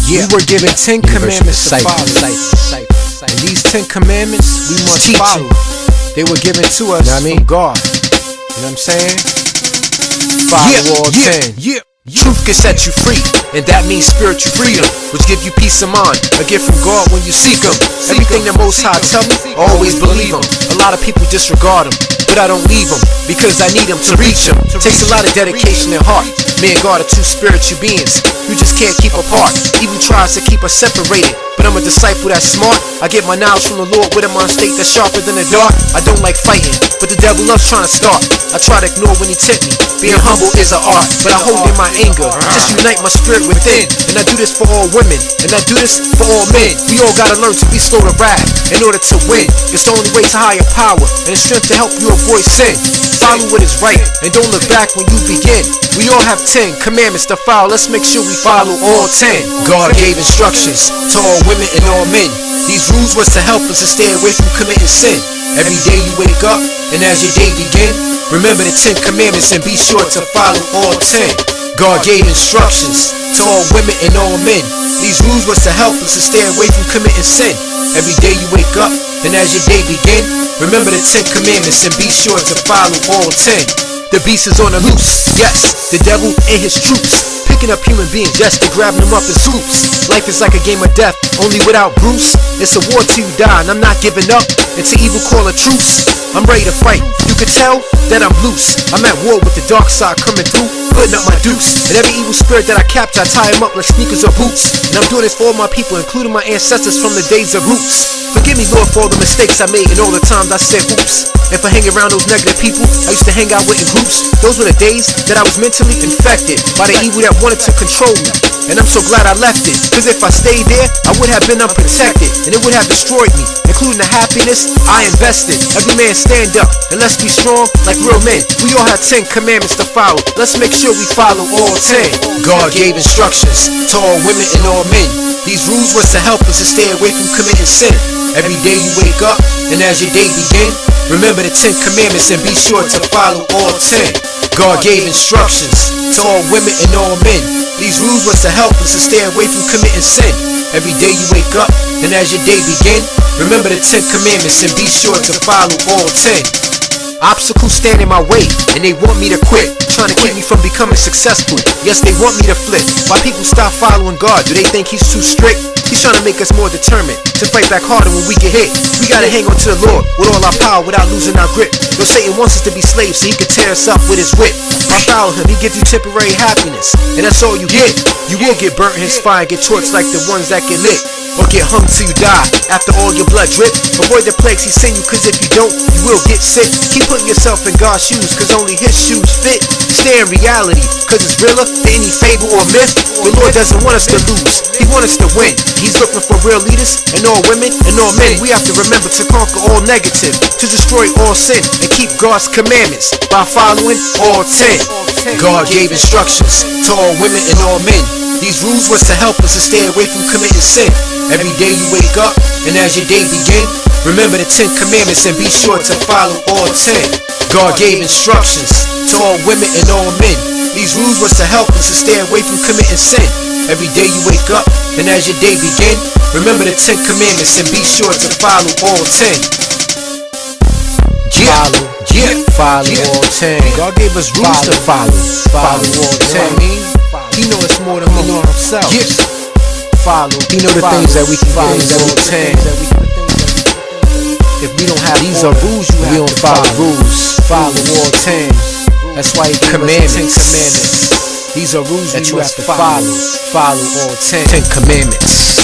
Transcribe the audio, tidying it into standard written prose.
We were given 10 commandments to follow. And these 10 commandments we must follow. They were given to us from God. You know what I'm saying? Follow all 10. Truth can set you free, and that means spiritual freedom, which give you peace of mind, a gift from God when you seek Him. Everything the Most High tell me, always believe Him. A lot of people disregard Him, but I don't leave Him, because I need Him to reach Him. Takes a lot of dedication and heart. Me and God are two spiritual beings you just can't keep apart. Evil tries to keep us separated, but I'm a disciple that's smart. I get my knowledge from the Lord with a mind state that's sharper than the dark. I don't like fighting, but the devil loves trying to start. I try to ignore when he tempt me. Being humble is an art, but I hold in my anger. Just unite my spirit within. And I do this for all women, and I do this for all men. We all gotta learn to be slow to wrath in order to win. It's the only way to higher power and the strength to help you avoid sin. Follow what is right, and don't look back when you begin. We all have 10 commandments to follow. Let's make sure we follow all 10. God gave instructions to all women and all men. These rules was to help us to stay away from committing sin. Every day you wake up, and as your day begin, remember the 10 commandments and be sure to follow all 10. God gave instructions to all women and all men. These rules was to help us to stay away from committing sin. Every day you wake up, and as your day begin, remember the 10 commandments and be sure to follow all 10. The beast is on the loose, yes, the devil and his troops, picking up human beings just to grabbing them up in swoops. Life is like a game of death, only without Bruce. It's a war till you die, and I'm not giving up until evil call a truce. I'm ready to fight, you can tell that I'm loose. I'm at war with the dark side coming through, putting up my deuce. And every evil spirit that I capture, I tie him up like sneakers or boots. And I'm doing this for all my people, including my ancestors from the days of roots. Forgive me, Lord, for all the mistakes I made and all the times I said oops. If I hang around those negative people I used to hang out with in groups, those were the days that I was mentally infected by the evil that wanted to control me. And I'm so glad I left it, cause if I stayed there, I would have been unprotected, and it would have destroyed me, including the happiness I invested. Every man stand up, and let's be strong like real men. We all have 10 commandments to follow. Let's make sure we follow all 10. God gave instructions to all women and all men. These rules was to help us to stay away from committing sin. Every day you wake up, and as your day begin, remember the 10 commandments and be sure to follow all 10. God gave instructions to all women and all men. These rules was to help us to stay away from committing sin. Every day you wake up, and as your day begin, remember the 10 commandments and be sure to follow all 10. Obstacles stand in my way, and they want me to quit, trying to keep me from becoming successful. Yes, they want me to flip. Why people stop following God? Do they think He's too strict? He's trying to make us more determined to fight back harder when we get hit. We gotta hang on to the Lord with all our power without losing our grip. Though Satan wants us to be slaves so he can tear us up with his whip. By follow him, he gives you temporary happiness, and that's all you get. You will get burnt in his fire and get torched like the ones that get lit, or get hung till you die after all your blood drip. Avoid the plagues he send you, cause if you don't, you will get sick. Keep putting yourself in God's shoes, cause only his shoes fit. Stay in reality, cause it's realer than any fable or myth. The Lord doesn't want us to lose, he wants us to win. He's looking for real leaders, and all women and all men. We have to remember to conquer all negative, to destroy all sin, and keep God's commandments by following all 10. God gave instructions to all women and all men. These rules was to help us to stay away from committing sin. Every day you wake up, and as your day begin, remember the 10 commandments and be sure to follow all 10. God gave instructions to all women and all men. These rules was to help us to stay away from committing sin. Every day you wake up, and as your day begin, remember the 10 commandments and be sure to follow all 10. Follow all 10. God gave us rules to follow. Follow all 10. He knows it's more than we know himself. Follow. He know the things that we can follow all 10. If we don't have these are rules, we don't follow rules. Follow all 10. That's why he commandments. These are rules that you have to follow. Follow all 10 commandments.